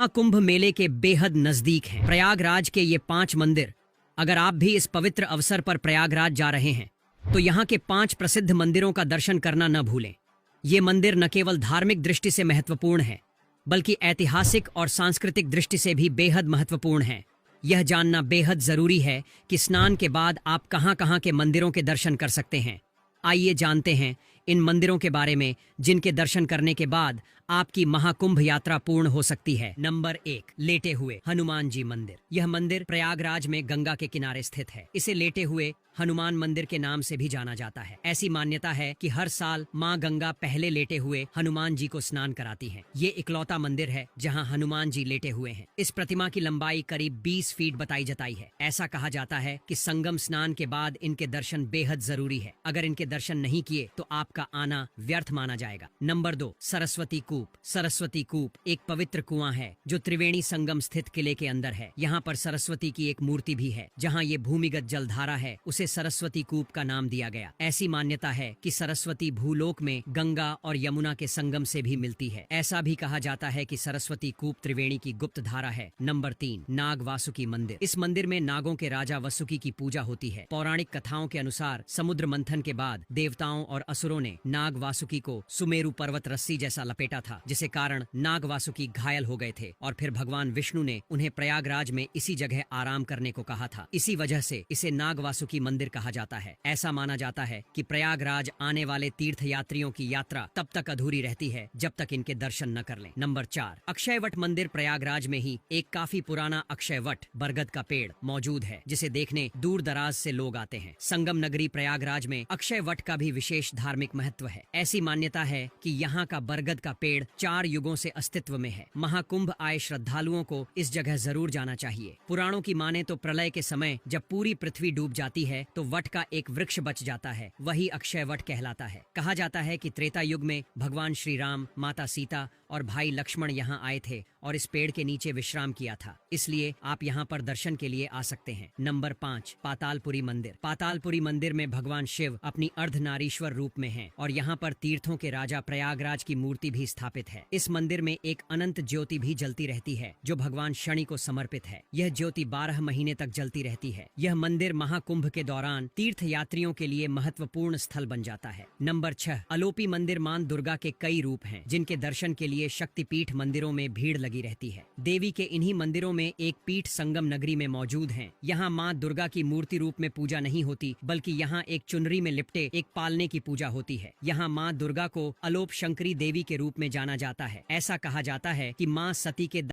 कुंभ मेले के बेहद नजदीक हैं। प्रयागराज के ये 5 मंदिर, अगर आप भी इस पवित्र अवसर पर प्रयागराज जा रहे हैं तो यहाँ के 5 प्रसिद्ध मंदिरों का दर्शन करना न भूलें। ये मंदिर न केवल धार्मिक दृष्टि से महत्वपूर्ण है बल्कि ऐतिहासिक और सांस्कृतिक दृष्टि से भी बेहद महत्वपूर्ण है। यह जानना बेहद जरूरी है कि स्नान के बाद आप कहां-कहां के मंदिरों के दर्शन कर सकते हैं। आइए जानते हैं इन मंदिरों के बारे में जिनके दर्शन करने के बाद आपकी महाकुंभ यात्रा पूर्ण हो सकती है। नंबर 1, लेटे हुए हनुमान जी मंदिर। यह मंदिर प्रयागराज में गंगा के किनारे स्थित है। इसे लेटे हुए हनुमान मंदिर के नाम से भी जाना जाता है। ऐसी मान्यता है कि हर साल माँ गंगा पहले लेटे हुए हनुमान जी को स्नान कराती हैं। ये इकलौता मंदिर है जहाँ हनुमान जी लेटे हुए हैं। इस प्रतिमा की लंबाई करीब 20 फीट बताई जाती है। ऐसा कहा जाता है कि संगम स्नान के बाद इनके दर्शन बेहद जरूरी है। अगर इनके दर्शन नहीं किए तो आपका आना व्यर्थ माना जाएगा। नंबर 2, सरस्वती कूप। सरस्वती कूप एक पवित्र कुआं है जो त्रिवेणी संगम स्थित किले के अंदर है। यहाँ पर सरस्वती की एक मूर्ति भी है। जहाँ ये भूमिगत जलधारा है उसे सरस्वती कूप का नाम दिया गया। ऐसी मान्यता है कि सरस्वती भूलोक में गंगा और यमुना के संगम से भी मिलती है। ऐसा भी कहा जाता है कि सरस्वती कूप त्रिवेणी की गुप्त धारा है। नंबर 3, नाग वासुकी मंदिर। इस मंदिर में नागों के राजा वसुकी की पूजा होती है। पौराणिक कथाओं के अनुसार समुद्र मंथन के बाद देवताओं और असुरों ने नाग वासुकी को सुमेरु पर्वत रस्सी जैसा लपेटा था, जिसे कारण नाग वासुकी घायल हो गए थे और फिर भगवान विष्णु ने उन्हें प्रयागराज में इसी जगह आराम करने को कहा था। इसी वजह से इसे नाग वासुकी मंदिर कहा जाता है। ऐसा माना जाता है कि प्रयागराज आने वाले तीर्थ यात्रियों की यात्रा तब तक अधूरी रहती है जब तक इनके दर्शन न कर लें। नंबर 4, अक्षयवट मंदिर। प्रयागराज में ही एक काफी पुराना अक्षयवट बरगद का पेड़ मौजूद है जिसे देखने दूर दराज से लोग आते हैं। संगम नगरी प्रयागराज में अक्षयवट का भी विशेष धार्मिक महत्व है। ऐसी मान्यता है कि यहाँ का बरगद का पेड़ 4 युगों से अस्तित्व में है। महाकुंभ आए श्रद्धालुओं को इस जगह जरूर जाना चाहिए। पुराणों की माने तो प्रलय के समय जब पूरी पृथ्वी डूब जाती है तो वट का एक वृक्ष बच जाता है, वही अक्षय वट कहलाता है। कहा जाता है कि त्रेता युग में भगवान श्री राम, माता सीता और भाई लक्ष्मण यहाँ आए थे और इस पेड़ के नीचे विश्राम किया था, इसलिए आप यहाँ पर दर्शन के लिए आ सकते हैं। नंबर 5, पातालपुरी मंदिर। पातालपुरी मंदिर में भगवान शिव अपनी अर्धनारीश्वर रूप में हैं और यहाँ पर तीर्थों के राजा प्रयागराज की मूर्ति भी स्थापित है। इस मंदिर में एक अनंत ज्योति भी जलती रहती है जो भगवान शनि को समर्पित है। यह ज्योति 12 महीने तक जलती रहती है। यह मंदिर महाकुंभ के दौरान तीर्थ यात्रियों के लिए महत्वपूर्ण स्थल बन जाता है। नंबर 6, अलोपी मंदिर। मां दुर्गा के कई रूप हैं जिनके दर्शन के लिए शक्तिपीठ मंदिरों में भीड़ लगी रहती है। देवी के इन्हीं मंदिरों में एक पीठ संगम नगरी में मौजूद है। यहाँ मां दुर्गा की मूर्ति रूप में पूजा नहीं होती बल्कि यहाँ एक चुनरी में लिपटे एक पालने की पूजा होती है। यहाँ मां दुर्गा को अलोप शंकरी देवी के रूप में जाना जाता है। ऐसा कहा जाता है कि मां सती के